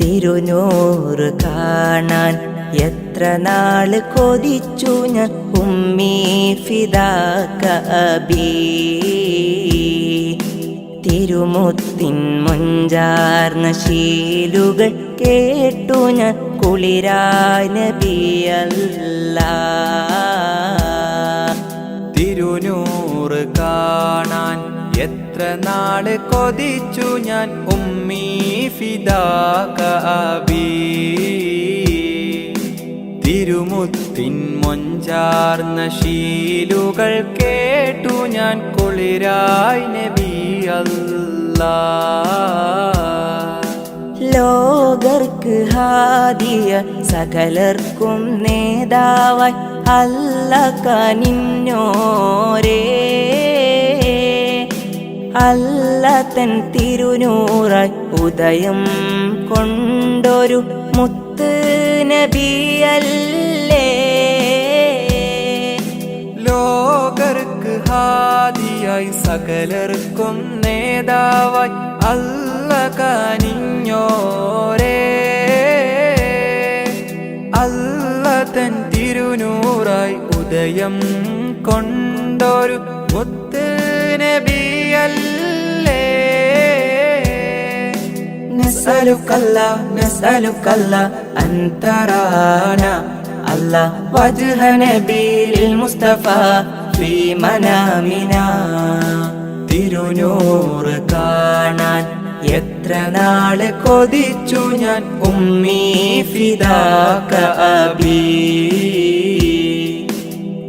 തിരുനൂറ് കാണാൻ എത്ര നാള് കൊതിച്ചു ഞാൻ ഉമ്മീ ഫിദാക അബീ. തിരുമുത്തിൻ മൊഞ്ചാർന്ന ശീലുകൾ കേട്ടു ഞാൻ കുളിരായ നബിയല്ലാ. തിരുനൂറ് കാണാൻ എത്ര നാള് കൊതിച്ചു ഞാൻ ഉമ്മീ ഫിദാക അബീ. തിരുമുത്തിൻ മൊഞ്ചാർന്ന ശീലുകൾ കേട്ടു ഞാൻ കുളിരായി നബിയല്ലാ. ലോകർക്ക് ഹാദിയ സകലർക്കും നേതാവായി അല്ല കനിഞ്ഞോരേ. അല്ല തൻ തിരുനൂറായി ഉദയം കൊണ്ടൊരു മുത്ത് നബിയല്ലേ. ലോകർക്ക് ഹാദിയായി സകലർക്കും നേതാവായി അല്ല കനിഞ്ഞോരേ. അല്ല തൻ തിരുനൂറായി ഉദയം കൊണ്ടൊരു മുത്ത് നബിയല്ലേ. نسألك الله أن ترانا الله وجه نبي المصطفى في منامنا. തിരുനൂറ് കാണാൻ എത്ര നാള് കൊതിച്ചു ഞാൻ ഉമ്മീ ഫിദാക അബീ.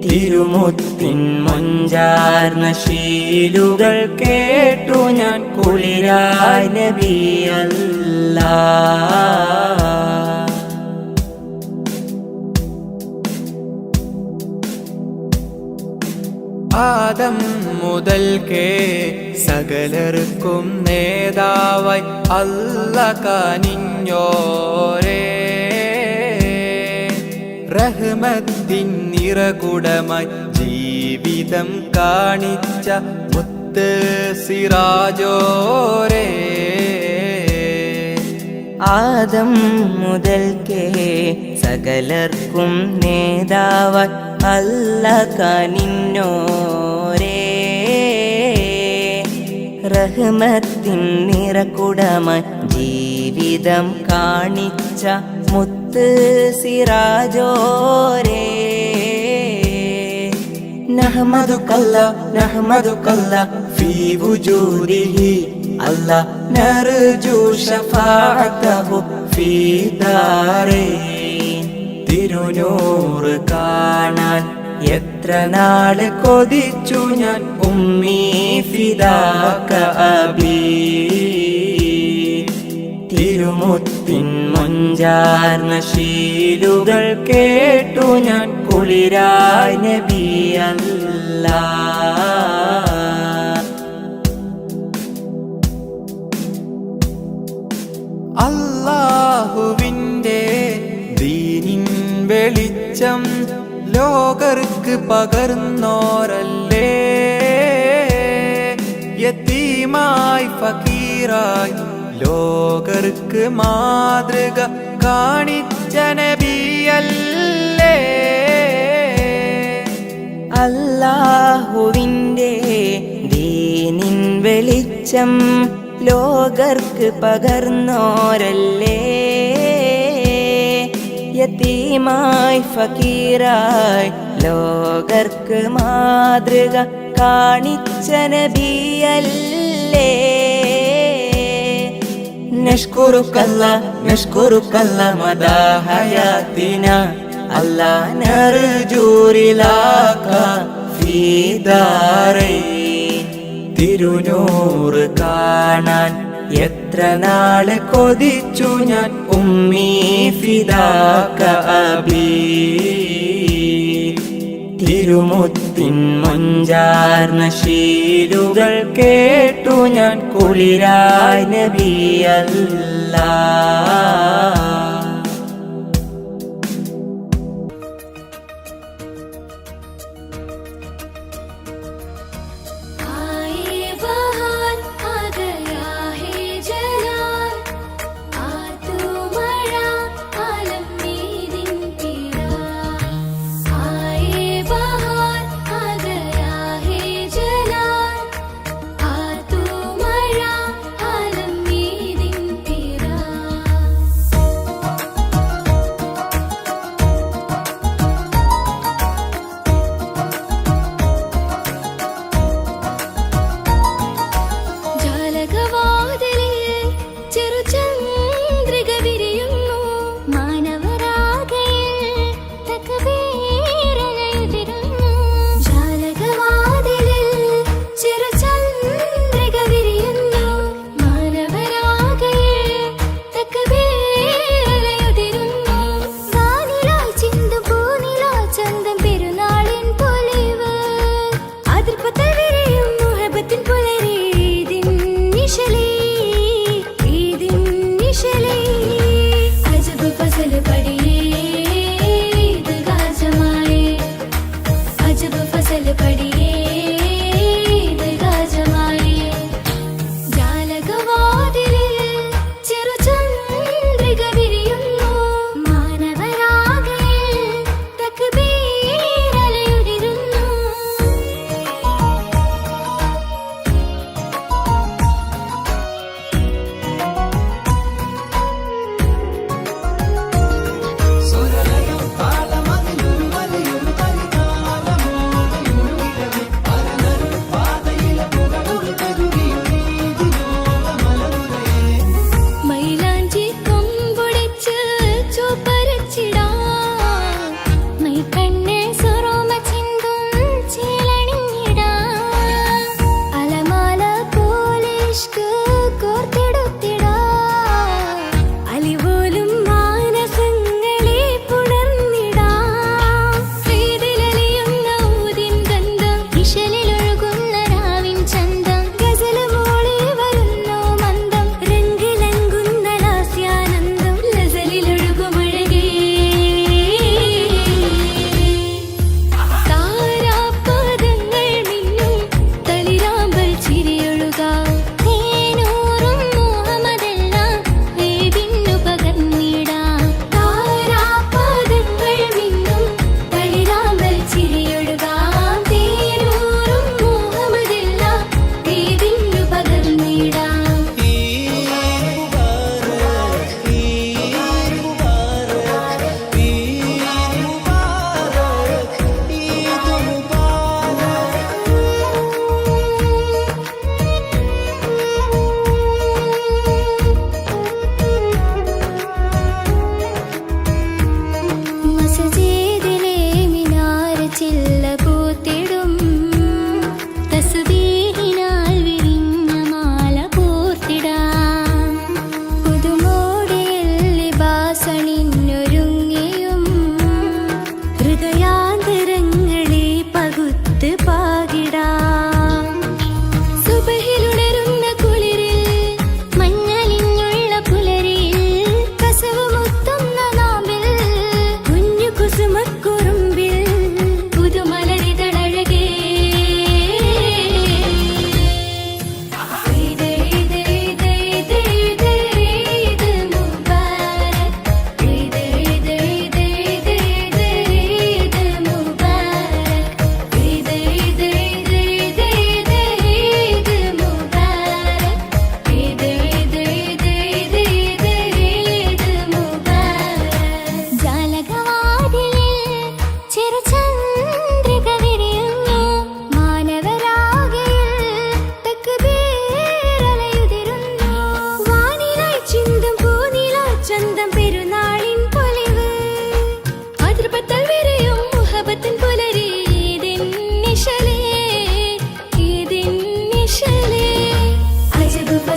തിരുമുത്തിൻ മൊഞ്ചാർന്ന ശീലുകൾ കേട്ടു ഞാൻ കുളിരായ നബിയല്ലാ. ആദം മുതൽക്കേ സകലർക്കും നേതാവായി അല്ല കനിഞ്ഞോരേ. റഹ്മത്തിൻ നിറകുടമായി ജീവിതം കാണിച്ച മുത്ത് സിറാജോരേ. ആദം മുതൽക്കേ സകലർക്കും നേതാവായി അല്ല കനിഞ്ഞോരേ. റഹ്മത്തിൻ നിറകുടമായി ജീവിതം കാണിച്ച മുത്ത് സിറാജോരേ. നഹ്മദുകല്ല ഫീ വുജൂദിഹി അല്ലാ നർജു ശഫാഅതഹു ഫീ ദാരൈൻ. തിരുനൂറ് കാണാൻ എത്ര നാള് കൊതിച്ചു ഞാൻ ഉമ്മീ ഫിദാക അബീ. തിരുമുത്തിൻ മൊഞ്ചാർന്ന ശീലുകൾ കേട്ടു ഞാൻ കുളിരായ നബിയല്ലാ. അല്ലാഹുവിൻ്റെ ദീനിൻ വെളിച്ചം ലോകർക്ക് പകർന്നോരല്ലേ. യതീമായി ഫക്കീറായി ലോകർക്ക് മാതൃക കാണിച്ച നബിയല്ലേ. അല്ലാഹുവിൻ്റെ ദീനിൻ വെളിച്ചം ലോകർക്ക് പകർന്നോരല്ലേ. യതീമായി ഫക്കീറായി ലോകർക്ക് മാതൃക കാണിച്ച നബിയല്ലേ. നഷ്കുറുക്കല്ല മദാ ഹയാത്തിന അല്ലാ നർജു റിലാക ഫീ ദാരൈൻ. തിരുനൂറ് കാണാൻ എത്ര നാള് കൊതിച്ചു ഞാൻ ഉമ്മീ ഫിദാക അബീ. തിരുമുത്തിൻ മൊഞ്ചാർന്ന ശീലുകൾ കേട്ടു ഞാൻ കുളിരായ നബിയല്ലാ. आ गया है जलाल, आ तू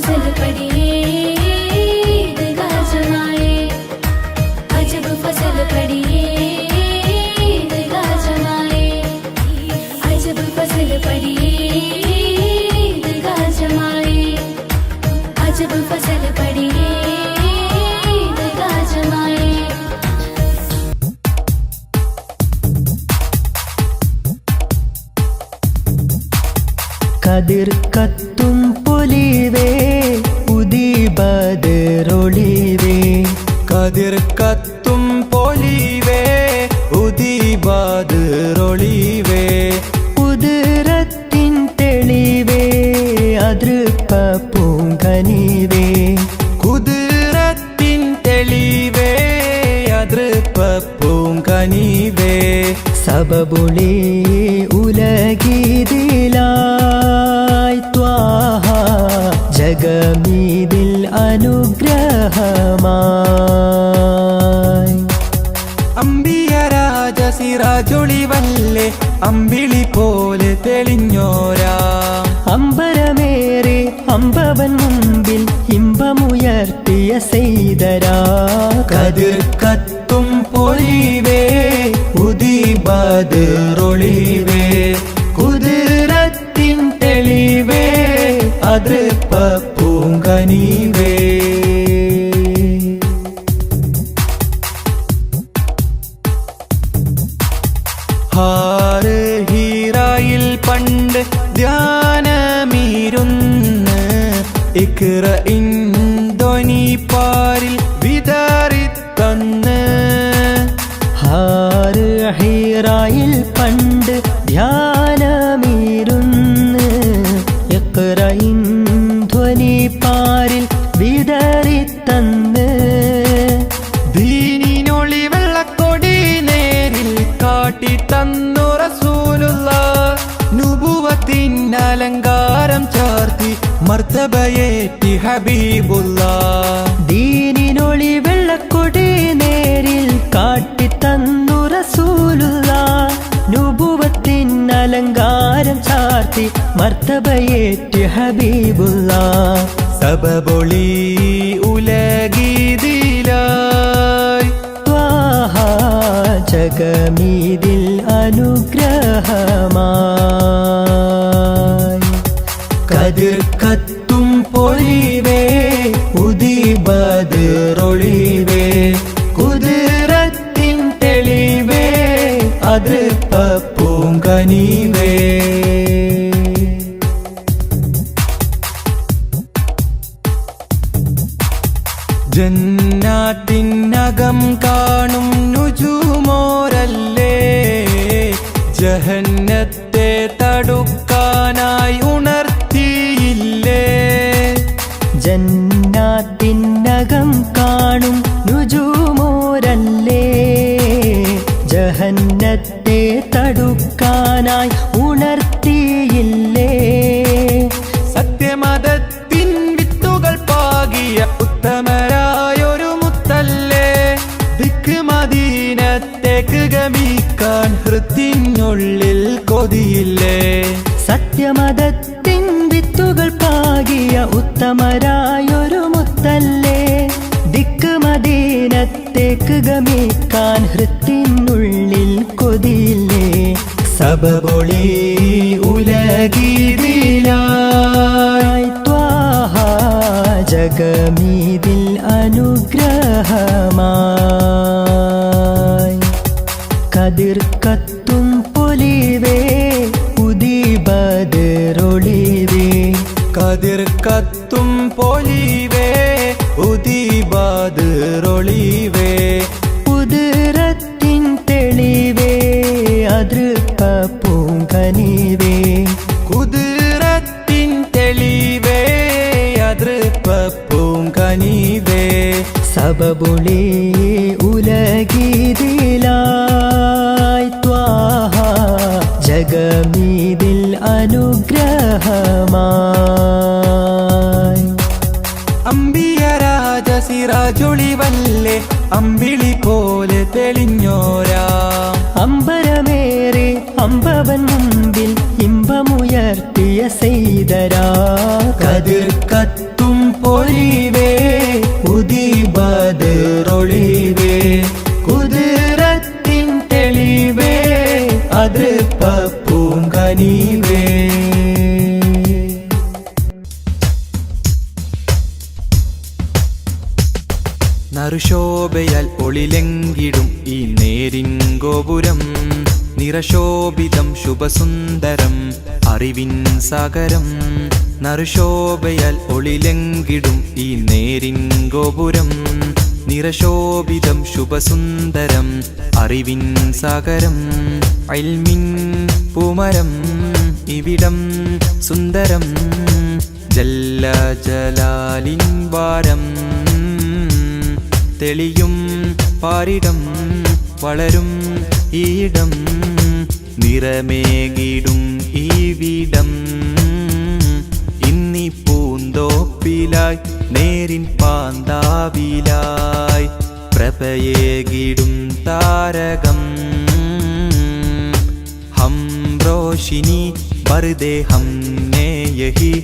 फसल पड़िए ईदगाह जमाए, अजब फसल पड़िए ईदगाह जमाए, अजब फसल पड़िए ईदगाह जमाए, अजब फसल पड़िए ईदगाह जमाए। കതിർ കത്തും പൊലിവേ ഉദിബദറൊളിവേ, കതിർ കത്തും പൊലിവേ ഉദിബദറൊളിവേ, കുതിരത്തിൻ തെളിവേ അതൃപ്പ പൂങ്കനിവേ, കുതിരത്തിൻ തെളിവേ അതൃപ്പ പൂങ്കനിവേ, സബബുളി ഉലഗീതിലായി ത്വാഹ ജഗമീതിൽ അനുഗ്രഹമായി. അമ്പിയ രാജ സിറാജൊളിവല്ലേ അമ്പിളി പോലെ തെളിഞ്ഞോരാ, അമ്പരമേറെ അമ്പവൻ മുമ്പിൽ ഇമ്പമുയർത്തിയ സെയ്തരാ, കതിർ കത്തും പൊലിവേ ഉദിബദറൊളിവേ, കുതിരത്തിൻ തെളിവേ അതൃപ്പ പൂങ്കനിവേ. ഹാറ് ഹീറായിൽ പണ്ട് ധ്യാനമീരുന്ന്, ഇഖ്റഇൻ ധ്വനി പാരിൽ വിതറിത്തന്ന്, ഹാറ് ഹീറായിൽ പണ്ട് ധ്യാനമീരുന്ന്, ഇഖ്റഇൻ ധ്വനി പാരിൽ വിതറിത്തന്ന്, ദീനിനൊളി വെള്ളക്കൊടി നേരിൽ കാട്ടി തന്നു റസൂലുള്ളാഹ്, നുബുവത്തിൻ അലങ്കാരം ചാർത്തി മർത്തബയേറ്റി ഹബീബുള്ളാഹ്, ദീനിനൊളി വെള്ളക്കൊടി നേരിൽ കാട്ടിത്തന്നു റസൂലുള്ളാഹ്, നുബുവത്തിൻ അലങ്കാരം ചാർത്തി മർത്തബയേറ്റി ഹബീബുള്ളാഹ്, സബബൊളി ഉലഗീതിലായി ത്വാഹ ജഗമീതിൽ അനുഗ്രഹമായി. കതിർ കത്തും പൊലിവേ ഉദിബദറൊളിവേ, കുതിരത്തിൻ തെളിവേ അതൃപ്പ പൂങ്കനിവേ. ജന്നാത്തിനകം കാണും നുജുമോരല്ലേ, ജഹന്നത്തെ തടുക്കാനായി ഉണർത്തിയില്ലേ, ജന്നാത്തിനകം കാണും നുജുമോരല്ലേ, ജഹന്നത്തെ തടുക്കാനായി ഉണർത്തിയില്ലേ, സത്യമതത്തിൻ വിത്തുകൾ പാകിയ ഉത്തമരായൊരു മുത്തല്ലേ, ദിക്ക് മദീനത്തേക്ക് ഗമിക്കാൻ ഹൃത്തിനുള്ളിൽ കൊതിയില്ലേ, സത്യമതത്തിൻ വിത്തുകൾ പാകിയ ഉത്തമരായൊരു മുത്തല്ലേ, ദിക്ക് മദീനത്തേക്ക് ഗമിക്കാൻ ഹൃത്തിനുള്ളിൽ കൊതിയില്ലേ, സബബൊളി ഉലഗീതിലായി ത്വാഹ ജഗമീതിൽ അനുഗ്രഹമായി. കതിർ കത്തും പൊലിവേ ഉദിബദറൊളിവേ, കതിർ കത്തും പൊലിവേ ഉദിബദറൊളിവേ, കുതിരത്തിൻ തെളിവേ അതൃപ്പ പൂങ്കനിവേ, കുതിരത്തിൻ തെളിവേ അതൃപ്പ പൂങ്കനിവേ, സബബുളി ഉലഗീതിലായി ത്വാഹ ജഗമീതിൽ അനുഗ്രഹമായി. അമ്പിയ രാജ സിറാജൊളിവല്ലേ അമ്പിളി പോലെ തെളിഞ്ഞോരാ, അമ്പരമേറെ അമ്പവൻ മുമ്പിൽ ഇമ്പമുയർത്തിയ സെയ്തരാ, കതിർ കത്തും നറുശോഭയാൽ ഒളിലെങ്കിടും ഈ നേരിൻ ഗോപുരം നിറശോഭിതം ശുഭസുന്ദരം അറിവിൻ സാഗരം നറുശോഭയാൽ ഒളിലെങ്കിടും ഈ നേരിൻ ഗോപുരം നിറശോഭിതം ശുഭസുന്ദരം അറിവിൻ സാഗരം ഇൽമിൻ പൂമരം ഇവിടം സുന്ദരം ജല്ല ജലാലിൻ വാരം തെളിയും പാരിടം വളരും ഈയിടം നിറമേകിടും ഈ വീടം ഇന്നി പൂന്തോപ്പിലായി നേരിൻ പാന്താവിലായി പ്രഭയേകിടും താരകം ഹം റോഷിനി ബർദേ ഹംനെ യഹി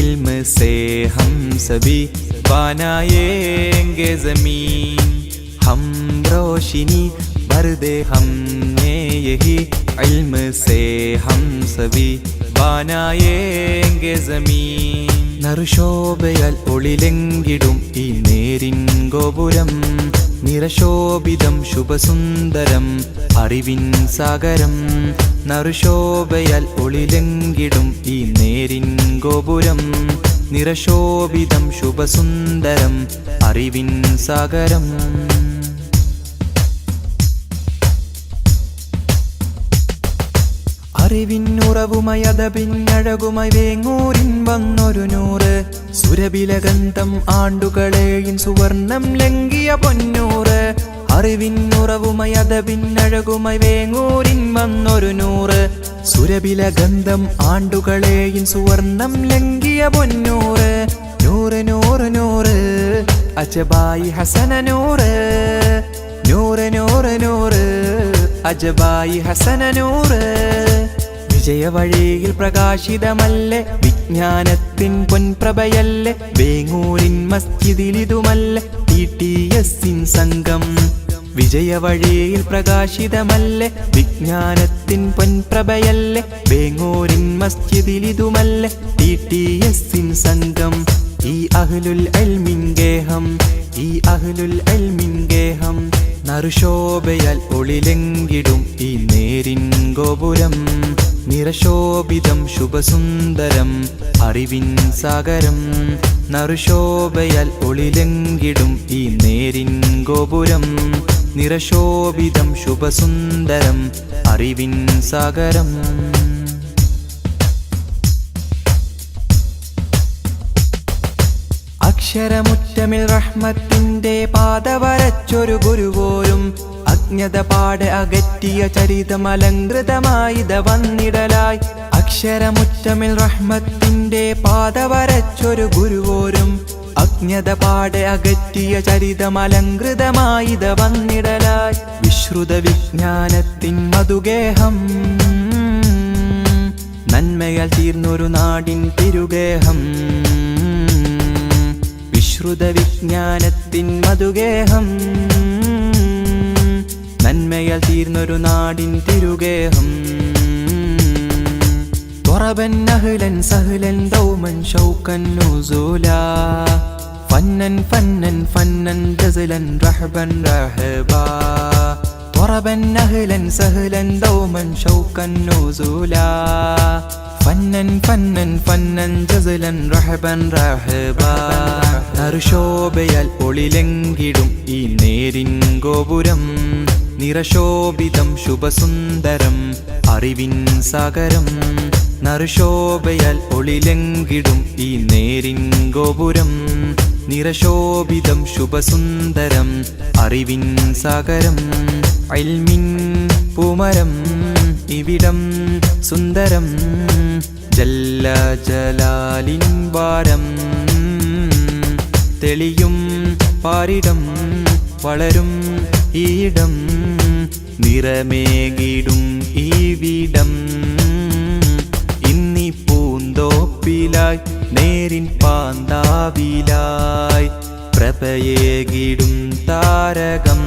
इल्म से हम सभी बनाएंगे ज़मीन हम रोशनी भर दे हमने यही इल्म से हम सभी बनाएंगे ज़मीन നറുശോഭയാൽ ഒളിലെങ്കിടും ഈ നേരിൻ ഗോപുരം നിറശോഭിതം ശുഭസുന്ദരം അറിവിൻ സാഗരം നറുശോഭയാൽ ഒളിലെങ്കിടും ഈ നേരിൻ ഗോപുരം നിറശോഭിതം ശുഭസുന്ദരം അറിവിൻ സാഗരം അറിവിന്നുറവുമായി അതപിന്നഴകുമായി വേങ്ങൂരിൻ വന്നൊരു നൂറ് സുരഭിലഗന്ധം ആണ്ടുകളേഴിൻ സുവർണം ലംഘിയ പൊന്നൂറ് അറിവിന്നുറവുമായി അതപിന്നഴകുമായി വേങ്ങൂരിൻ വന്നൊരു നൂറ് സുരഭിലഗന്ധം ആണ്ടുകളേഴിൻ സുവർണം ലംഘിയ പൊന്നൂറ് നൂറ് നൂറ് നൂറ് അജബായി ഹസന നൂറ് നൂറ് നൂറ് നൂറ് അജബായി ഹസന നൂറ് വിജയവഴിയിൽ പ്രകാശിതമല്ലേ വിജ്ഞാനത്തിൻ പൊൻപ്രഭയല്ലേ വേങ്ങൂരിൻ മസ്ജിദിലിതുമല്ലേ TTS സംഘം വിജയവഴിയിൽ പ്രകാശിതമല്ലേ വിജ്ഞാനത്തിൻ പൊൻപ്രഭയല്ലേ വേങ്ങൂരിൻ മസ്ജിദിലിതുമല്ലേ TTS സംഘം ഈ അഹ്ലുൽ ഇൽമിൻ ഗേഹം ഈ അഹ്ലുൽ ഇൽമിൻ ഗേഹം നറുശോഭയാൽ ഒളിലെങ്കിടും ഈ നേരിൻ ഗോപുരം നിറശോഭിതം ശുഭസുന്ദരം അറിവിൻ സാഗരം നറുശോഭയാൽ ഒളിലെങ്കിടും ഈ നേരിൻ ഗോപുരം നിറശോഭിതം ശുഭസുന്ദരം അറിവിൻ സാഗരം അക്ഷരമുറ്റമിൽ റഹ്മത്തിന്റെ പാത വരച്ചൊരു ഗുരുവോരും അജ്ഞത പാടെ അകറ്റിയ ചരിതമലങ്കൃതമായിത വന്നിടലായി അക്ഷരമുറ്റമിൽ റഹ്മത്തിന്റെ പാത വരച്ചൊരു ഗുരുവോരും അജ്ഞത പാടെ അകറ്റിയ ചരിതമലങ്കൃതമായിത വന്നിടലായി വിശ്രുത വിജ്ഞാനത്തിൻ മധുഗേഹം നന്മയാൽ തീർന്നൊരു നാടിൻ തിരുഗേഹം വിശ്രുത വിജ്ഞാനത്തിൻ മധുഗേഹം നന്മയാൽ തീർന്നൊരു നാടിൻ തിരുഗേഹം ത്വറബൻ അഹ്ലൻ സഹ്ലൻ ദൗമൻ ഷൗകൻ നുസൂലാ ഫന്നൻ ഫന്നൻ ഫന്നൻ ജസലൻ റഹബൻ റഹബാ ത്വറബൻ അഹ്ലൻ സഹ്ലൻ ദൗമൻ ഷൗകൻ നുസൂലാ ഫന്നൻ ഫന്നൻ ഫന്നൻ ജസലൻ റഹബൻ റഹബാ നറുശോഭയാൽ ഒളിലെങ്കിടും ഈ നേരിൻ ഗോപുരം നിറശോഭിതം ശുഭസുന്ദരം അറിവിൻ സാഗരം നറുശോഭയാൽ ഒളിലെങ്കിടും ഈ നേരിൻ ഗോപുരം നിറശോഭിതം ശുഭസുന്ദരം അറിവിൻ സാഗരം ഇൽമിൻ പൂമരം ഇവിടം സുന്ദരം ജല്ല ജലാലിൻ വാരം തെളിയും പാരിടം വളരും ഈയിടം നിറമേകിടും ഈ വീടം ഇന്നി പൂന്തോപ്പിലായി നേരിൻ പാന്താവിലായി പ്രഭയേകിടും താരകം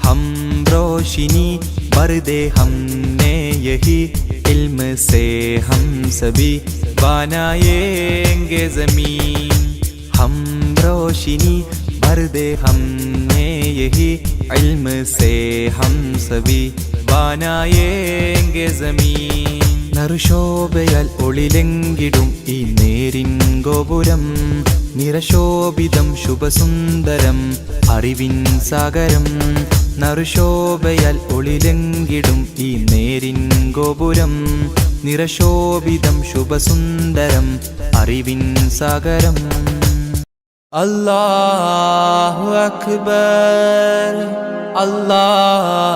हम रोशनी भर दे हमने यही इल्म से हम सभी बनाएंगे ज़मीन हम रोशनी भर दे हमने यही इल्म से हम सभी बनाएंगे ज़मीन നറുശോഭയാൽ ഒളിലെങ്കിടും ഈ നേരിൻ ഗോപുരം നിറശോഭിതം ശുഭസുന്ദരം അറിവിൻ സാഗരം നറുശോഭയാൽ ഒളിലെങ്കിടും ഈ നേരിൻ ഗോപുരം നിറശോഭിതം ശുഭസുന്ദരം അറിവിൻ സാഗരം അല്ലാഹു അക്ബർ അല്ലാഹു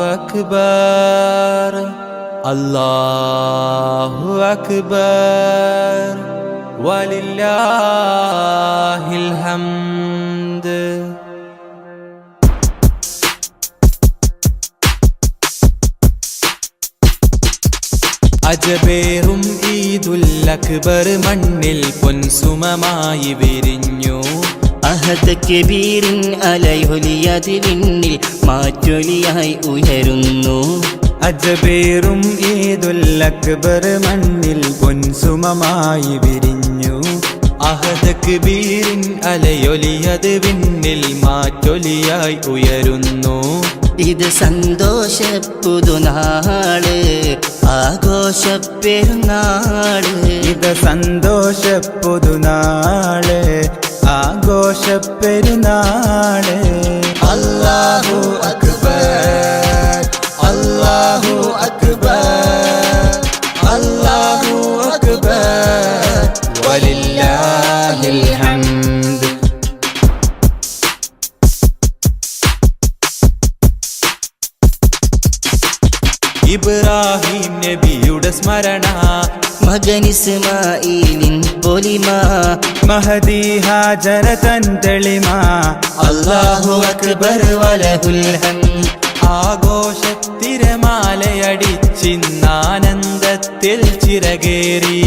അക്ബർ അല്ലാഹു അക്ബർ വലില്ലാഹിൽ ഹംദ് അജബേറും ഈദുൽ അക്ബർ മണ്ണിൽ പൊൻസുമമായി വിരിഞ്ഞു അഹദ് കബീറിൻ അലയൊലിയത് വിണ്ണിൽ മാറ്റൊലിയായി ഉയരുന്നു അജബേറും ഈദുൽ അക്ബർ മണ്ണിൽ പൊൻസുമമായി വിരിഞ്ഞു അഹദ് കബീറിൻ അലയൊലിയത് വിണ്ണിൽ മാറ്റൊലിയായി ഉയരുന്നു ഇത് സന്തോഷപ്പുതുനാള് ആഘോഷപ്പെരുന്നാള് ഇത് സന്തോഷപ്പുതുനാള് ആഘോഷപ്പെരുന്നാള് അല്ലാഹു അക്ബർ അല്ലാഹു അക്ബർ അല്ലാഹു അക്ബർ വലില്ലാഹിൽ ഹംദ് ഇബ്രാഹിം നബിയുടെ സ്മരണ മകൻ ഇസ്മാഈലിൻ പൊലിമ മഹദി ഹാജറ തൻ തെളിമ അല്ലാഹു അക്ബർ വലഹുൽ ഹംദ് ആഘോഷത്തിരമാലയടിച്ചിന്നാനന്ദത്തിൽ ചിറകേറി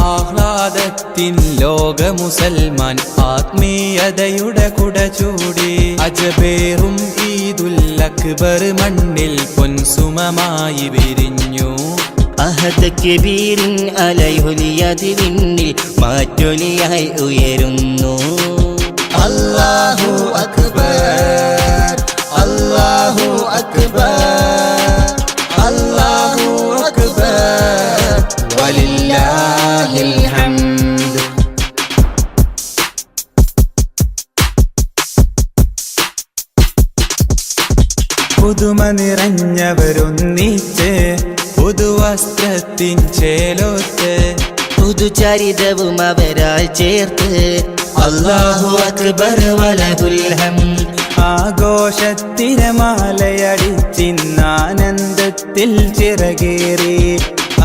ആഹ്ലാദത്തിൻ ലോക മുസൽമാൻ ആത്മീയതയുടെ കുട ചൂടി അജബേറും ഈദുൽ അക്ബർ മണ്ണിൽ പൊൻസുമമായി വിരിഞ്ഞു അഹദ് കബീറിൻ അലയൊലിയത് വിണ്ണിൽ മാറ്റൊലിയായി ഉയരുന്നു അല്ലാഹു അക്ബർ അല്ലാഹു അക്ബർ അല്ലാഹു അക്ബർ വലില്ലാഹിൽ ഹംദ് പുതുമ നിറഞ്ഞവരൊന്നിച്ച് പുതുവസ്ത്രത്തിൻ ചേലോത്ത് പുതുചരിതവും അവരാൽ ചേർത്ത് അല്ലാഹു അക്ബർ വലഹുൽ ഹംദ് ആഘോഷത്തിരമാലയടിച്ചിന്നാനന്ദത്തിൽ ചിറകേറി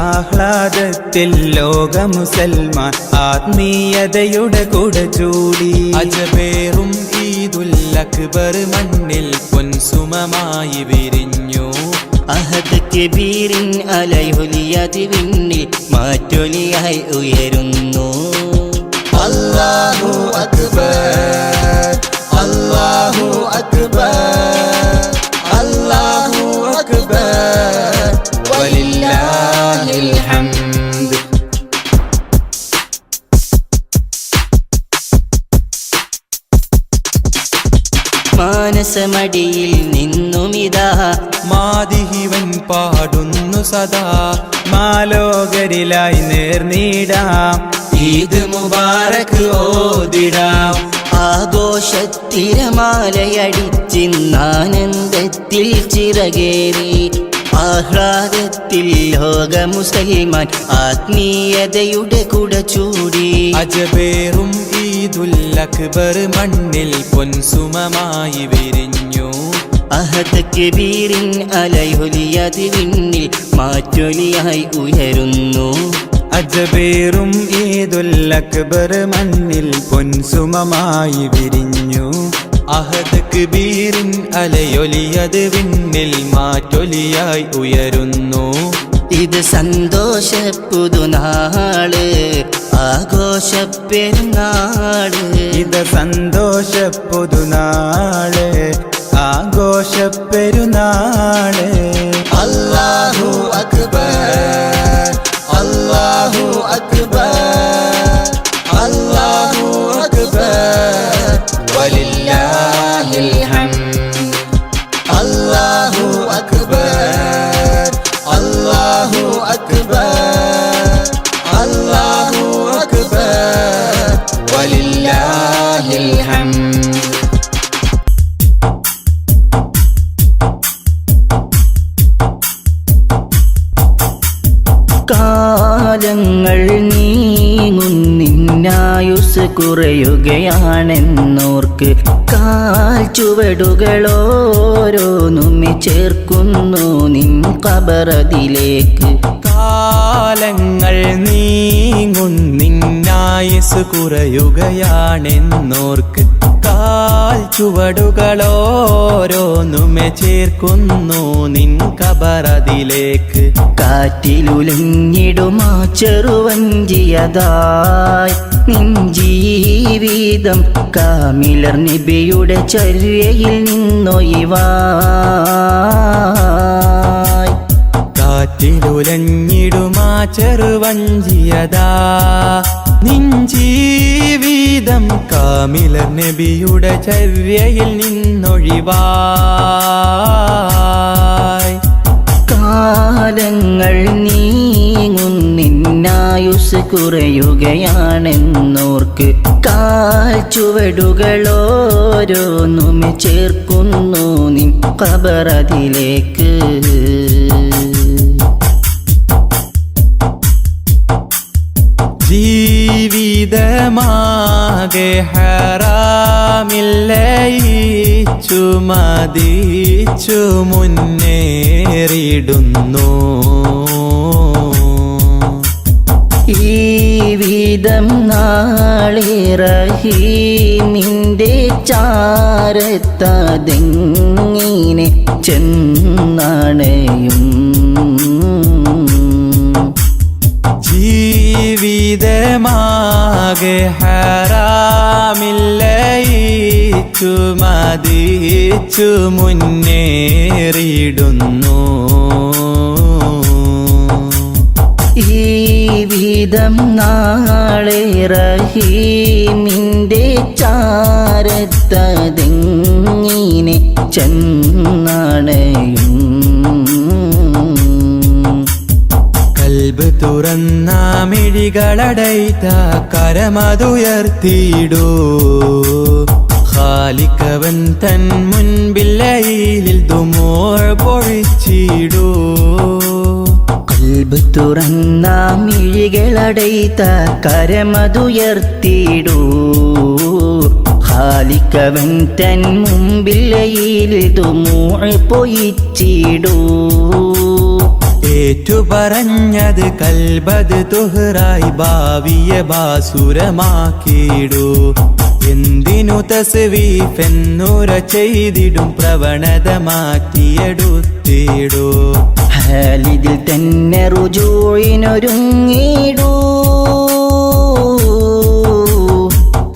ആഹ്ലാദത്തിൽ ലോക മുസൽമാൻ ആത്മീയതയുടെ കുട ചൂടി അജബേറും ഈദുൽ അക്ബർ മണ്ണിൽ പൊൻസുമമായി വിരിഞ്ഞു അഹദ് കബീറിൻ അലയൊലിയത് വിണ്ണിൽ മാറ്റൊലിയായി ഉയരുന്നു അല്ലാഹു അക്ബർ അല്ലാഹു അക്ബർ അല്ലാഹു അക്ബർ വലില്ലാഹിൽ ഹംദ് മാനസമടിയിൽ നിന്നുമിതാ മാതിഹിവൻ പാടുന്നു സദാ മാലോകരിലായി നേർനീടാം ഈദ് മുബാറക് ഓതിടാം ആഘോഷത്തിരമാലയടിച്ചിന്നാനന്ദത്തിൽ ചിറകേറി ആഹ്ലാദത്തിൽ ലോക മുസൽമാൻ ആത്മീയതയുടെ കുട ചൂടി അജബേറും ഈദുൽ അക്ബർ മണ്ണിൽ പൊൻസുമമായി വിരിഞ്ഞു അഹദ് കബീറിൻ അലയൊലിയത് വിണ്ണിൽ മാറ്റൊലിയായി ഉയരുന്നു അജബേറും ഈദുൽ അക്ബർ മണ്ണിൽ പൊൻസുമമായി വിരിഞ്ഞു അഹദ് കബീറിൻ അലയൊലിയത് വിണ്ണിൽ മാറ്റൊലിയായി ഉയരുന്നു ഇത് സന്തോഷപ്പുതുനാള് ആഘോഷപ്പെരുന്നാള് ഇത് സന്തോഷപ്പുതുനാള് ആഘോഷപ്പെരുന്നാള് അല്ലാഹു അക്ബർ അല്ലാഹു അക്ബർ അല്ലാഹു അക്ബർ കാലങ്ങൾ നീങ്ങുന്നിന്നായുസ് കുറയുകയാണെന്നോർക്ക് കാൽ ചുവടുകളോരോന്നുമെ ചേർക്കുന്നു നിൻ ഖബറതിലേക്ക്. കാലങ്ങൾ നീങ്ങുന്നിന്നായുസ് കുറയുകയാണെന്നോർക്ക് കാൽ ചുവടുകളോരോന്നുമെ ചേർക്കുന്നു നിൻ ഖബറതിലേക്ക്. കാറ്റിലുലഞ്ഞിടുമാ ചെറുവഞ്ചിയതായി നിൻ ജീവിതം കാമിലർ നബിയുടെ ചര്യയിൽ നിന്നൊഴിവായി. കാറ്റിലുലഞ്ഞിടുമാ ചെറുവഞ്ചിയതാ നിൻ ജീവിതം കാമിലർ നബിയുടെ ചര്യയിൽ നിന്നൊഴിവായി. കാലങ്ങൾ നീങ്ങുന്നിന്നായുസ് കുറയുകയാണെന്നോർക്ക് കാൽ ചുവടുകളോരോന്നുമെ ചേർക്കുന്നു നിൻ ഖബറതിലേക്ക്. ജീവിതമാകെ ഹറാമില്ലയിച്ചു മതിച്ചു മുന്നേറിടുന്നു. ഈ വിധം നാളെ റഹീമിൻ്റെ ചാരത്തതെങ്ങിനെ ചെന്നണയും. ജീവിതമാകെ ഹറാമില്ലയിച്ചു മതിച്ചു മുന്നേറിടുന്നു. ഈ വിധം നാളെ റഹീമിൻ്റെ ചാരത്തതെങ്ങിനെ ചെന്നണയും. കൽബ് തുറന്ന മിഴികളടൈത്ത കരമതുയർത്തിയിടൂ. ഖാലിഖവൻ തൻ മുൻപില്ലയിൽ ദുമൂഅ് പൊഴിച്ചിടൂ. കൽബ് തുറന്ന മിഴികളടൈത്ത കരമതുയർത്തിയിടൂ. ഖാലിഖവൻ തൻ മുൻപില്ലയിൽ ദുമൂഅ് പൊഴിച്ചിടൂ. ഏറ്റുപറഞ്ഞത് കൽബത് തുഹറായി ഭാവിയെ ബാസുരമാക്കിയിടൂ. എന്തിനു തസ്വീഫെന്നുര ചെയ്തിടും പ്രവണത മാറ്റിയെടുത്തിടൂ. ഹാലിദിൽ തന്നെ റുജൂഇനൊരുങ്ങിടൂ.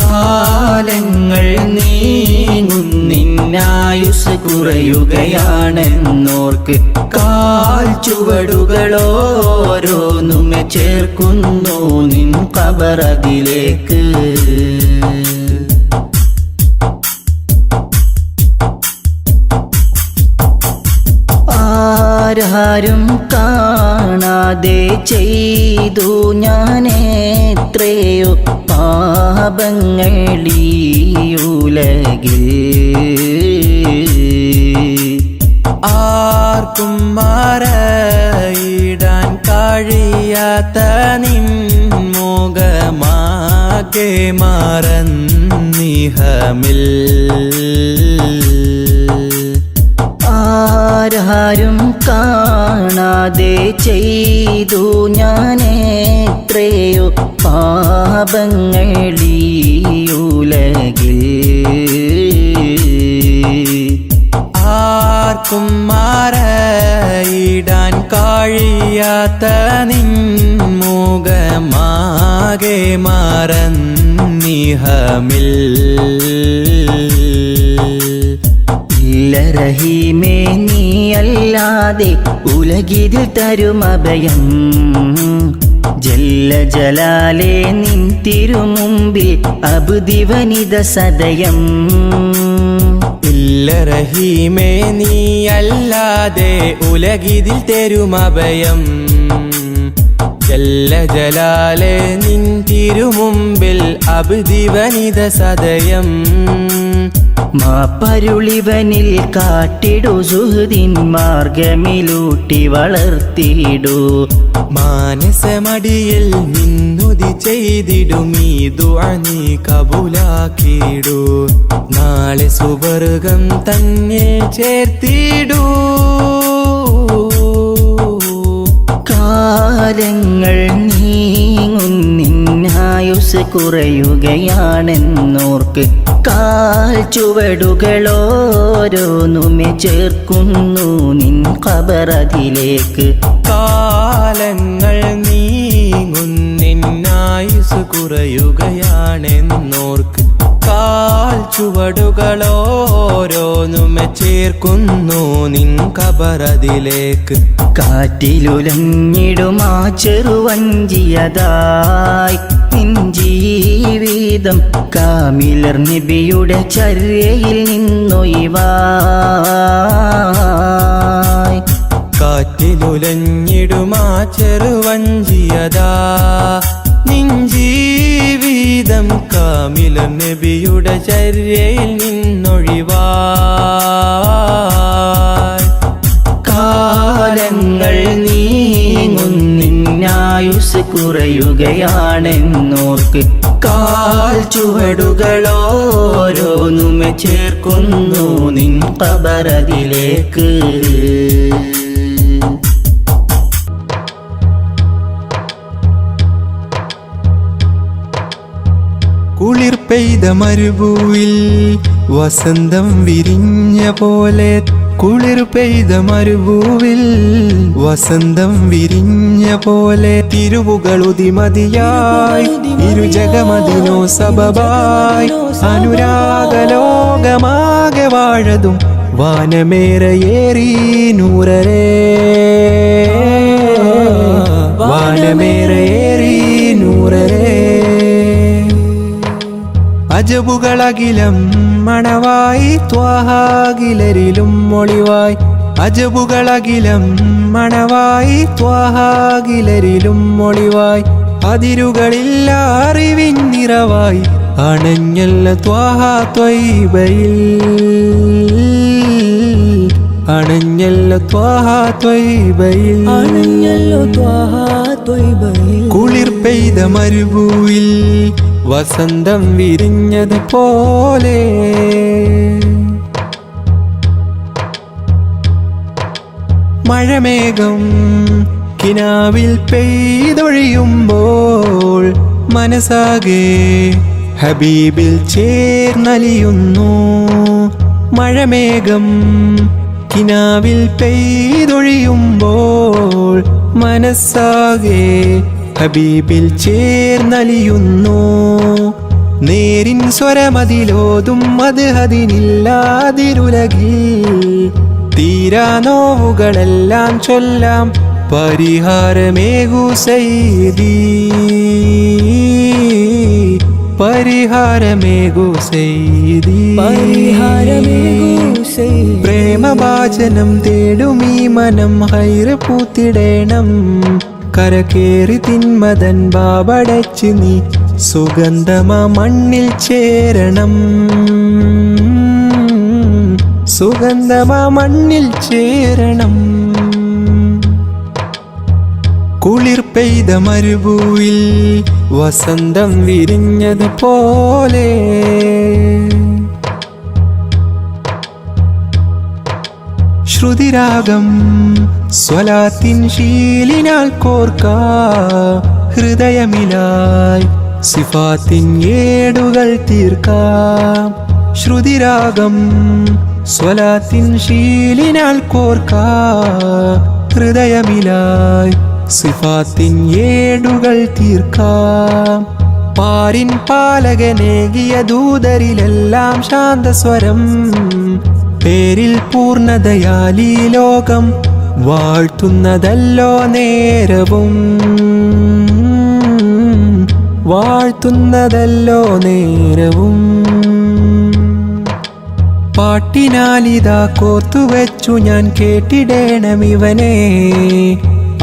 കാലങ്ങൾ നീങ്ങുന്നിന്നായുസ് കുറയുകയാണെന്നോർക്ക് കാൽ ചുവടുകളോരോന്നുമെ ചേർക്കുന്നു നിൻ ഖബറതിലേക്ക്. ആരാരും കാണാതെ ചെയ്തു ഞാനെത്രയോ പാപങ്ങളീയുലകിൽ. ആർക്കും മറയിടാൻ കഴിയാത്ത നിൻ മുഖമാകെ മറന്നിഹമിൽ. ആരാരും കാണാതെ ചെയ്തു ഞാനെത്രയോ പാപങ്ങളീയുലകിൽ. ആർക്കും മറയിടാൻ കഴിയാത്ത നിൻ മുഖമാകെ മറന്നിഹമിൽ. ഇല്ല റഹീമേ നീയല്ലാതെ ഉലകിതിൽ തരുമഭയം. ജല്ല ജലാലേ നിൻ തിരുമുമ്പിൽ അബ്ദിവനിത സദയം. ഇല്ല റഹീമേ നീയല്ലാതെ ഉലകിതിൽ തരുമഭയം. ജല്ല ജലാലേ നിൻ തിരുമുമ്പിൽ അബ്ദിവനിത സദയം. മാപ്പരുളിവനിൽ കാട്ടിടു സുഹൃദിൻ മാർഗമിലൂട്ടി വളർത്തിയിടൂ. മാനസമടിയിൽ നിന്നുതി ചെയ്തിടുമീ ദുആ നീ കബൂലാക്കിടൂ. നാളെ സുവർഗം തന്നെ ചേർത്തിടൂ. കാലങ്ങൾ നീങ്ങുന്നിന്നായുസ് കുറയുകയാണെന്നോർക്ക് കാൽ ചുവടുകളോരോന്നുമെ ചേർക്കുന്നു നിൻ ഖബറതിലേക്ക്. കാലങ്ങൾ നീങ്ങുന്നിന്നായുസ് കുറയുകയാണെന്നോർക്ക് കാൽ ചുവടുകളോരോന്നുമെ ചേർക്കുന്നു നിൻ ഖബറതിലേക്ക്. കാറ്റിലുലഞ്ഞിടുമാ ചെറുവഞ്ചിയതായി നിൻ ജീവിതം കാമിലർ നബിയുടെ ചര്യയിൽ നിന്നൊഴിവായി. കാറ്റിലുലഞ്ഞിടുമാ ചെറുവഞ്ചിയതാ നിൻ ജീവിതം കാമിലർ നബിയുടെ ചര്യയിൽ നിന്നൊഴിവായി. കാലങ്ങൾ നീങ്ങുന്നിന്നായുസ് കുറയുകയാണെന്നോർക്ക് കാൽ ചുവടുകളോരോന്നുമെ ചേർക്കുന്നു നിൻ ഖബറതിലേക്ക്. കുളിർ പെയ്ത മരുഭൂവിൽ വസന്തം വിരിഞ്ഞ പോലെ. കുളിർ പെയ്ത മരുഭൂവിൽ വസന്തം വിരിഞ്ഞ പോലെ. തിരുവുകളുതിമതിയായി ഇരുജഗമതിനോ സബബായി. അനുരാഗലോകമാകെ വാഴതും വാനമേറയേറി നൂറരേ. വാനമേറയേറി നൂറരേ. അജബുകളകിലം മണവായി ത്വാഹാകിലരിലും മൊളിവായി. അജബുകളകിലം മണവായി ത്വാഹാകിലരിലും മൊളിവായി. അതിരുകളില്ല അറിവിൻ നിറവായി അണഞ്ഞല്ല ത്വാഹ ത്വയ്ബയിൽ. അണഞ്ഞല്ല ത്വാഹ ത്വയ്ബയിൽ. കുളിർ പെയ്ത മരുഭൂവിൽ വസന്തം വിരിഞ്ഞത് പോലെ. മഴമേഘം കിനാവിൽ പെയ്തൊഴിയുമ്പോൾ മനസ്സാകെ ഹബീബിൽ ചേർന്നലിയുന്നു. മഴമേഘം കിനാവിൽ പെയ്തൊഴിയുമ്പോൾ മനസ്സാകെ ഹബീബിൽ ചേർന്നലിയുന്നു. നേരിൻ സ്വരമതിലോതും അത് അതിനില്ലാതിരുലകിൽ. തീരാ നോവുകളെല്ലാം ചൊല്ലാം പരിഹാരമേകു സയ്യിദി. പരിഹാരമേകു സയ്യിദി. പ്രേമഭാജനം തേടുമീ മനം ഹൈറ് പൂത്തിടേണം. കരകേറി തിന്മതൻ ബാബടച്ച് നീ സുഗന്ധമാ മണ്ണിൽ ചേരണം. സുഗന്ധമാ മണ്ണിൽ ചേരണം. കുളിർ പെയ്ത മരുഭൂവിൽ വസന്തം വിരിഞ്ഞത് പോലെ. ശ്രുതിരാഗം സ്വലാത്തിൻ ശീലിനാൽ കോർക്കാ. ഹൃദയമിലായി സിഫാത്തിൻ ഏടുകൾ തീർക്കാം. ശ്രുതിരാഗം സ്വലാത്തിൻ ശീലിനാൽ കോർക്കാ. ഹൃദയമിലായി സിഫാത്തിൻ ഏടുകൾ തീർക്കാം. പാരിൻ പാലകനേകിയ ദൂതരിലെല്ലാം ശാന്തസ്വരം. പേരിൽ പൂർണ്ണതയാലീ ലോകം വാഴ്ത്തുന്നതല്ലോ നേരവും. വാഴ്ത്തുന്നതല്ലോ നേരവും. പാട്ടിനാലിതാ കോർത്തുവെച്ചു ഞാൻ കേട്ടിടേണമിവനെ.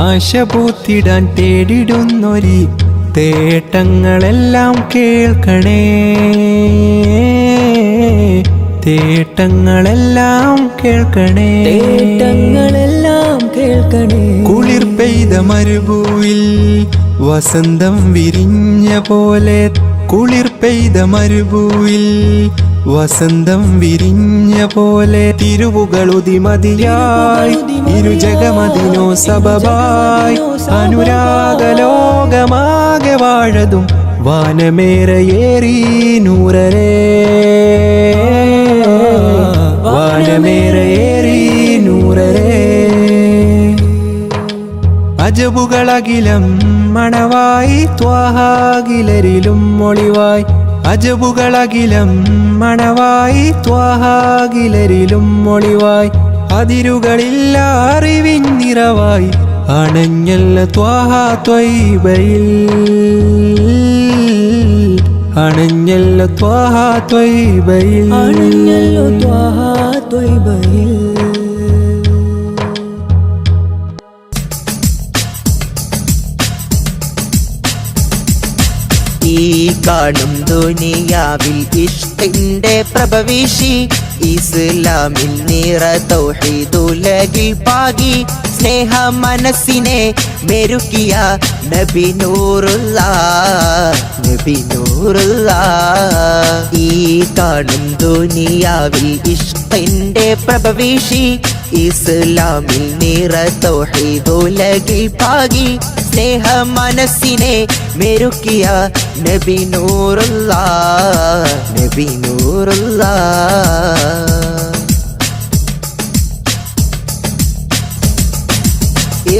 ആശ പൂത്തിടാൻ തേടിടുന്നൊരി തേട്ടങ്ങളെല്ലാം കേൾക്കണേ. തേട്ടങ്ങളെല്ലാം കേൾക്കണേ, തേട്ടങ്ങളെല്ലാം കേൾക്കണേ. കുളിർ പെയ്ത മരുഭൂവിൽ വസന്തം വിരിഞ്ഞ പോലെ, കുളിർ പെയ്ത മരുഭൂവിൽ വസന്തം വിരിഞ്ഞ പോലെ, തിരുവുകളുതിമതിയായി ഇരുജഗമതിനോ സബബായി, അനുരാഗലോകമാകെ വാഴതും വാനമേറയേറി നൂറരേ, വാനമേറയേറി നൂറരേ. അജബുകളകിലം മണവായി ത്വാഹാകിലരിലും ഒളിവായി, അജബുകളകിലം മണവായി ത്വാഹാകിലരിലും ഒളിവായി, അതിരുകളില്ല അറിവിന്നിറവായി അണഞ്ഞല്ല ത്വാഹ ത്വയ്ബയിൽ, അണഞ്ഞല്ല ത്വാഹ ത്വയ്ബയിൽ, അണഞ്ഞല്ലോ ത്വാഹ ത്വയ്ബയിൽ. ഈ കാണും ദുനിയാവിൽ ഇഷ്കിന്റെ പ്രഭവിഷി, ഇസ്ലാമിൽ നിറ തൗഹീദുലകിൽ പാകി, സ്നേഹ മനസ്സിനെ മെരുക്കിയ നബി നൂറുല്ലാഹ്, നബി നൂറുല്ലാഹ്. ഈ കാണും ദുനിയാവിൽ ഇഷ്കിന്റെ പ്രഭവിഷി, ഇസ്ലാമിൽ നിറ തൗഹീദുലകിൽ പാകി, സ്നേഹ മനസ്സിനെ മെരുക്കിയ നബി നൂറുല്ലാഹ്, നബി നൂറുല്ലാഹ്.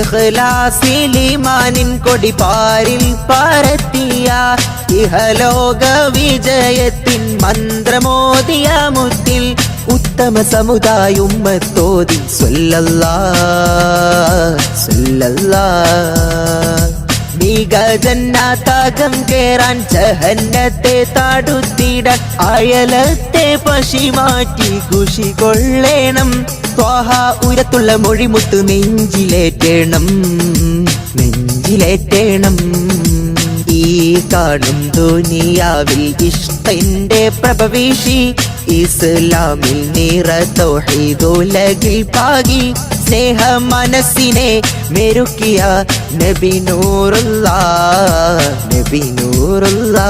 ഇഖ്ലാസിലിമാനിൻ കൊടി പാരിൽ പരത്തിയ, ഇഹലോക വിജയത്തിൻ മന്ത്രമോദിയ മുത്തിൽ, ഉത്തമ സമുദായ ഉമ്മത്തോതി സ്വല്ലല്ലാഹ്, സ്വല്ലല്ലാഹ്. മിക ജന്നാതകം കേറാൻ ജഹന്നത്തെ താടുത്തിടാൻ, അയലത്തെ പശി മാറ്റി ഖുഷി കൊള്ളേണം, ത്വാഹ ഉയരത്തുള്ള മൊഴിമുത്ത് നെഞ്ചിലേറ്റേണം, നെഞ്ചിലേറ്റേണം. ഈ കാണും ദുനിയാവിൽ ഇഷ്കിന്റെ പ്രഭവിഷി, ഇസ്ലാമിൽ നിറ തൗഹീദുലകിൽ പാകി, സ്നേഹ മനസ്സിനെ മെരുക്കിയ നബി നൂറുല്ലാഹ്, നബി നൂറുല്ലാഹ്.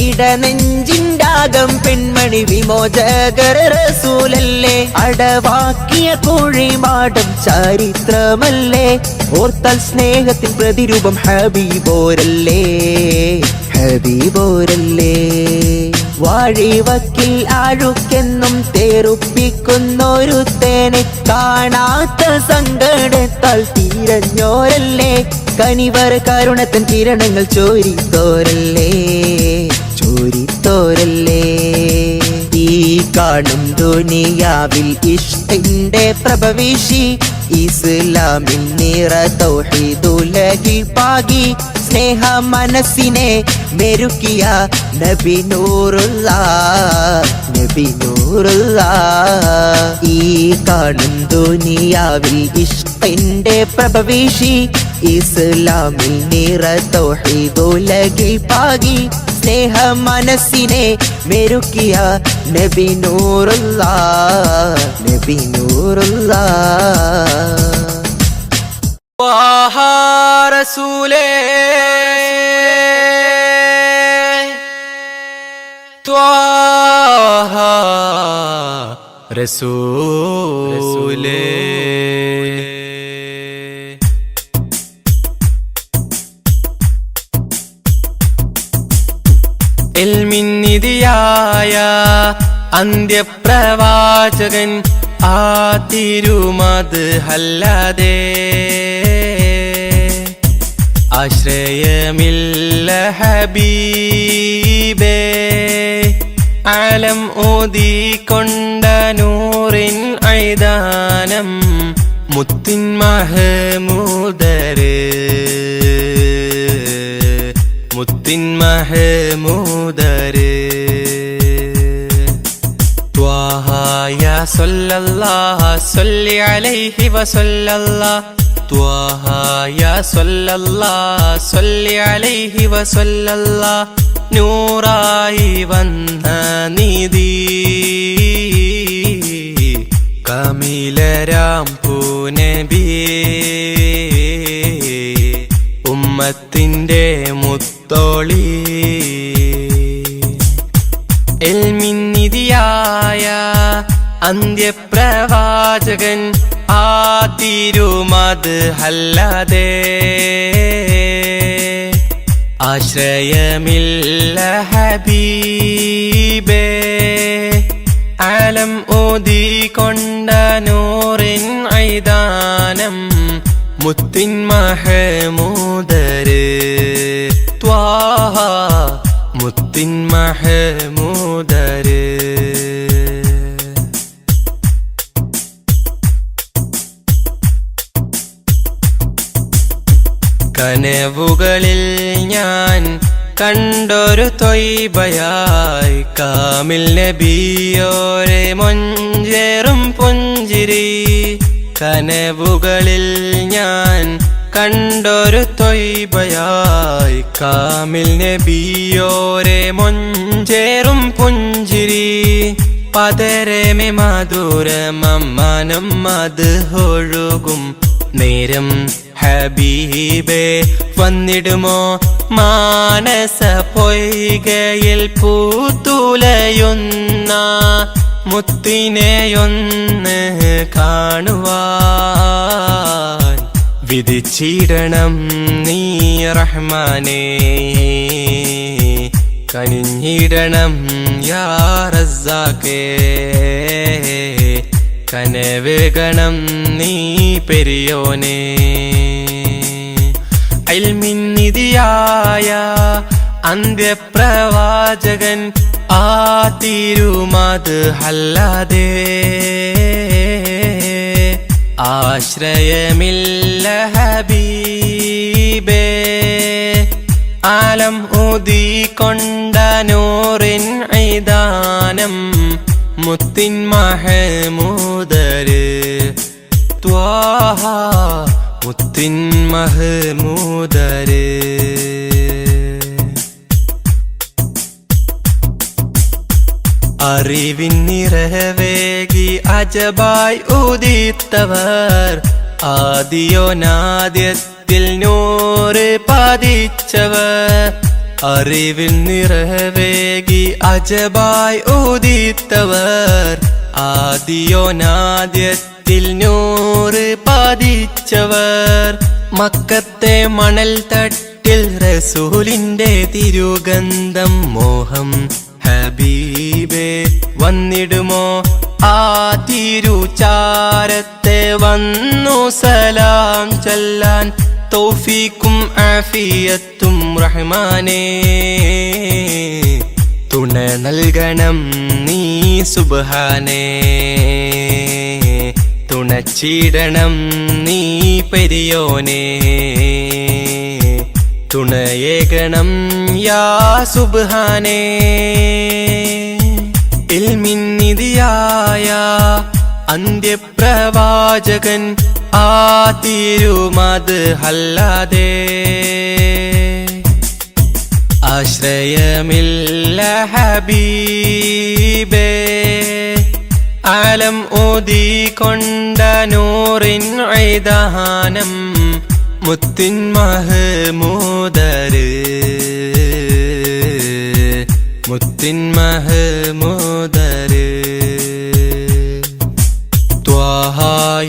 ഇടനെഞ്ചിൻ്റാകം പെൺമണി വിമോചകർ റസൂലല്ലേ, അടവാക്കിയ കോഴിമാടം ചരിത്രമല്ലേ, ഓർത്താൽ സ്നേഹത്തിൻ പ്രതിരൂപം ഹബീബോരല്ലേ, ഹബീബോരല്ലേ. വാഴിവക്കിൽ ആഴുക്കെന്നും തേറുപ്പിക്കുന്നൊരു തേനെ, കാണാത്ത സങ്കടത്താൽ തീരഞ്ഞോരല്ലേ, കനിവർ കരുണത്തൻ കിരണങ്ങൾ ചോരിത്തോരല്ലേ, ചോരിത്തോരല്ലേ. ഈ കാണും ദുനിയാവിൽ ഇഷ്കിന്റെ പ്രഭവിഷി, ഇസ്ലാമിൽ നിറ തൗഹീദുലകിൽ പാകി, സ്നേഹ മനസ്സിനെ മെരുക്കിയ നബി നൂറുല്ലാഹ്, നബി നൂറുല്ലാഹ്. ഈ കാണും ദുനിയാവിൽ ഇഷ്കിന്റെ പ്രഭവിഷി, ഇസ്ലാമിൽ നിറ തൗഹീദുലകിൽ പാകി, സ്നേഹ മനസ്സിനെ മെരുക്കിയ നബി നൂറുല്ലാഹ്, നബി നൂറുല്ലാഹ്. ത്വാഹ റസൂലേ, ത്വാഹ റസൂലേ. ഇൽമിന്നിധിയായ അന്ത്യപ്രവാചകൻ ആ തിരുമത് ഹല്ലദേ, ആശ്രയമില്ല ഹബീബേ, ആലം ഓതിക്കൊണ്ട നൂറിൻ ഐദാനം മുത്തിൻ മഹമൂദര്, മുത്തിൻ മഹമൂദര്. ത്വാഹ യാ സല്ലല്ലാഹ് സല്ലി അലൈഹി വസല്ലല്ലാഹ്, ത്വാഹ യാ സ്വല്ലല്ലാഹ് സ്വല്ലി അലൈഹി വസല്ലല്ലാഹ് നൂറായി വന്ന നിധി കമിലരാം പൂനബിയേ ഉമ്മത്തിന്റെ മുത്തോളി എൽമിന്നിധിയായ അന്ത്യപ്രവാചകൻ ആ തിരുമത് അല്ലാതെ ആശ്രയമില്ല ഹബീബേ ആലം ഓതിക്കൊണ്ട നൂറിൻ ഐദാനം മുത്തിൻ മഹമൂദര് ത്വാഹ മുത്തിൻ മഹമൂദര് കനവുകളിൽ ഞാൻ കണ്ടൊരു തൊയ്ബയായി കാമിൽ നബിയോരെ മൊഞ്ചേറും പുഞ്ചിരി കനവുകളിൽ ഞാൻ കണ്ടൊരു തൊയ്ബയായി കാമിൽ നബിയോരെ മൊഞ്ചേറും പുഞ്ചിരി പതരമേ മധുരമമ്മാനം അത് ഒഴുകും നേരം ഹബീബേ വന്നിടുമോ മാനസ പൊയ്കയിൽ പൂത്തുലയുന്ന മുത്തിനെയൊന്ന് കാണുവാൻ വിധിച്ചിടണം നീ റഹ്മാനേ കനിഞ്ഞിടണം യാ റസ്സാഖേ കനവേകണം നീ പെരിയോനേ ഇൽമിന്നിധിയായ അന്ത്യപ്രവാചകൻ ആ തിരുമത് അല്ലാതെ ആശ്രയമില്ല ഹബീബേ ആലം ഊതിക്കൊണ്ട നൂറിൻ ഐദാനം മുത്തിൻ മഹമൂദര് ത്വാഹ മുത്തിൻ മഹമൂദര് അറിവിൻ നിറവേകി അജബായി ഉദിത്തവർ ആദിയോനാദ്യത്തിൽ നൂറ് പതിച്ചവർ അറിവിൻ നിറവേകി അജബായി ഉദിത്തവർ ആദിയോനാദ്യത്തിൽ നൂറ് പതിച്ചവർ മക്കത്തെ മണൽ തട്ടിൽ റസൂലിന്റെ തിരുഗന്ധം മോഹം ഹബീബേ വന്നിടുമോ ആ തിരുചാരത്തെ വന്നു സലാം ചൊല്ലാൻ തൗഫീക്കും ആഫിയത്തും റഹ്മാനേ തുണ നൽകണം നീ സുബ്ഹാനേ തുണച്ചിടണം നീ പെരിയോനേ തുണയേകണം യാ സുബ്ഹാനേ ഇൽമിന്നിധിയായ അന്ത്യപ്രവാചകൻ ആ തിരുമത് അല്ലാതെ ആശ്രയമില്ല ഹബീബേ ആലം ഊതിക്കൊണ്ട നൂറിൻ ഐദാനം മുത്തിൻ മഹമൂദര് മുത്തിൻ മഹമൂദര് ത്വാഹ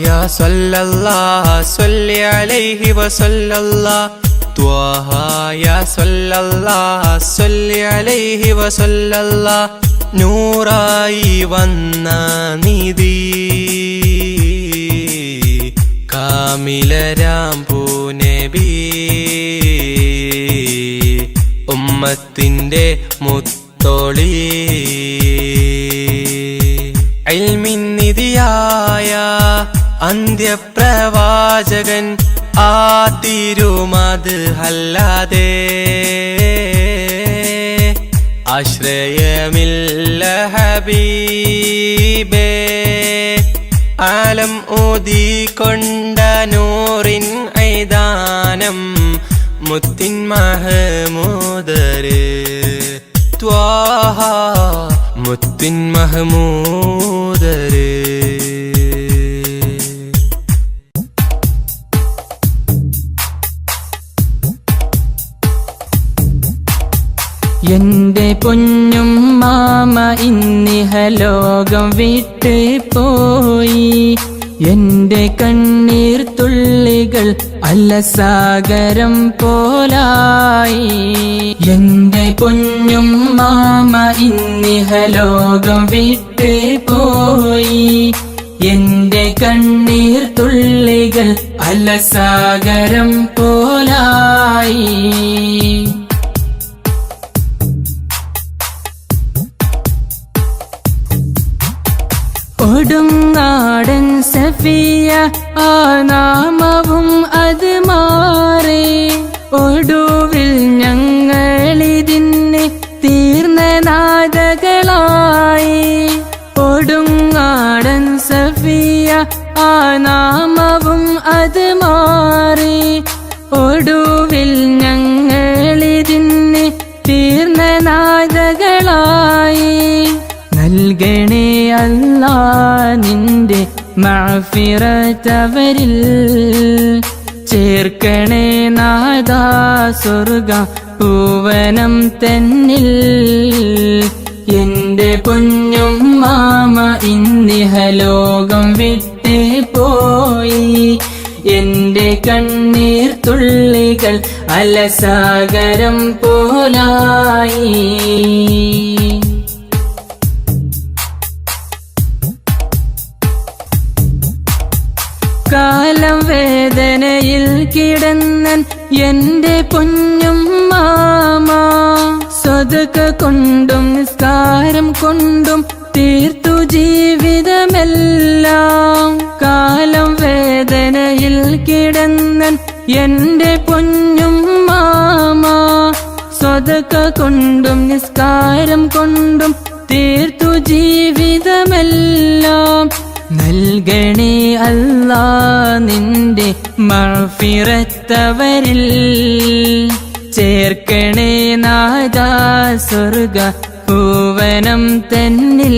യാ സ്വല്ലല്ലാഹ് സ്വല്ലി അലൈഹി വസല്ലല്ലാഹ് ത്വാഹ യാ സ്വല്ലല്ലാഹ് സ്വല്ലി അലൈഹി വസല്ലല്ലാഹ് നൂറായി വന്ന നിധി കാമിലരാം പൂനബി ഉമ്മത്തിന്റെ മുത്തോളി ഇൽമിന്നിധിയായ അന്ത്യപ്രവാചകൻ ആ തിരുമത് അല്ലാതെ ആശ്രയമില്ല ഹബീബേ ആലം ഊതിക്കൊണ്ട നൂറിൻ മുത്തിൻ മഹമൂദര് ത്വാഹ മുത്തിൻ മഹമൂദര് എന്റെ പൊന്നും മാമ ഇന്നിഹലോകം വിട്ട് പോയി. എന്റെ കണ്ണീർ തുള്ളികൾ അലസാഗരം പോലായി. എന്റെ പൊന്നും മാമ ഇന്നിഹലോകം വിട്ട് പോയി. എന്റെ കണ്ണീർ തുള്ളികൾ അലസാഗരം പോലായി. കൊടുങ്ങാടൻ സഫിയ ആ നാമവും അത് മാറി. ഒടുവിൽ ഞങ്ങളിതിന് തീർന്ന നാദകളായി. കൊടുങ്ങാടൻ സഫിയ ആ നാമവും അത് മാറി. ഒടുവിൽ ഞങ്ങളിതിന് തീർന്ന നാദകളായി. നൽകണേ അല്ലാ നിന്റെ മഅ്ഫിറത്തവരിൽ. ചേർക്കണേ നാദാ സ്വർഗ പൂവനം തന്നിൽ. എന്റെ പൊന്നും മാമ ഇന്നിഹലോകം വിട്ടേ പോയി. എന്റെ കണ്ണീർ തുള്ളികൾ അലസാഗരം പോലായി. കാലം വേദനയിൽ കിടന്നൻ എന്റെ പൊന്നും മാമ. സ്വതക കൊണ്ടും നിസ്കാരം കൊണ്ടും തീർത്തു ജീവിതമെല്ലാം. കാലം വേദനയിൽ കിടന്നൻ എന്റെ പൊന്നും മാമ. സ്വതക കൊണ്ടും നിസ്കാരം കൊണ്ടും തീർത്തു ജീവിതമെല്ലാം. നൽകണേ അല്ലാ നിന്റെ മഅ്ഫിറത്തവരിൽ. ചേർക്കണേ നാദാ സ്വർഗ പൂവനം തന്നിൽ.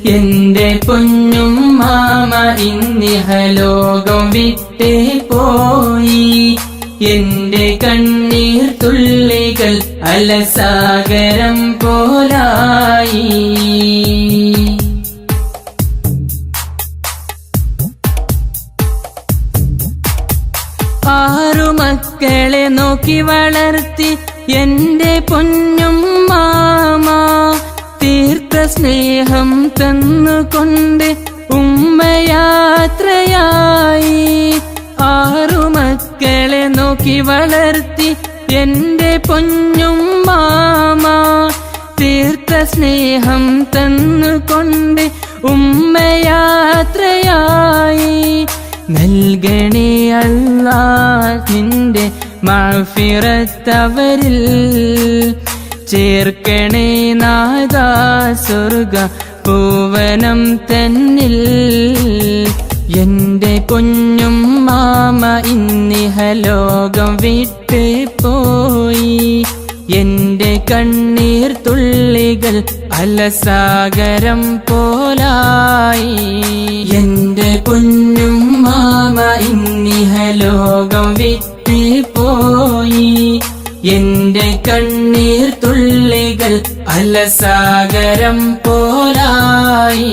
എന്റെ പൊന്നും മാമ ഇന്നിഹലോകം വിട്ടേ പോയി. എന്റെ കണ്ണീർ തുള്ളികൾ അലസാഗരം പോലായി. ആറു മക്കളെ നോക്കി വളർത്തി എന്റെ പൊന്നും മാമ. തീർത്ത സ്നേഹം തന്നുകൊണ്ട് ഉമ്മയാത്രയായി. ആറു മക്കളെ നോക്കി വളർത്തി എന്റെ പൊന്നും മാമ. തീർത്ത സ്നേഹം തന്നുകൊണ്ട് ഉമ്മയാത്രയായി. നൽകണേ അല്ലാ നിന്റെ മഅ്ഫിറത്തവരിൽ. ചേർക്കണേ നാദാ സ്വർഗ പൂവനം തന്നിൽ. എന്റെ പൊന്നും മാമ ഇന്നിഹലോകം വിട്ട് പോയി. എന്റെ കണ്ണീർ തുള്ളികൾ അലസാഗരം പോലായി. എന്റെ പൊന്നും മാമ ഇന്നിഹലോകം വിട്ട് പോയി. എന്റെ കണ്ണീർ തുള്ളികൾ അലസാഗരം പോലായി.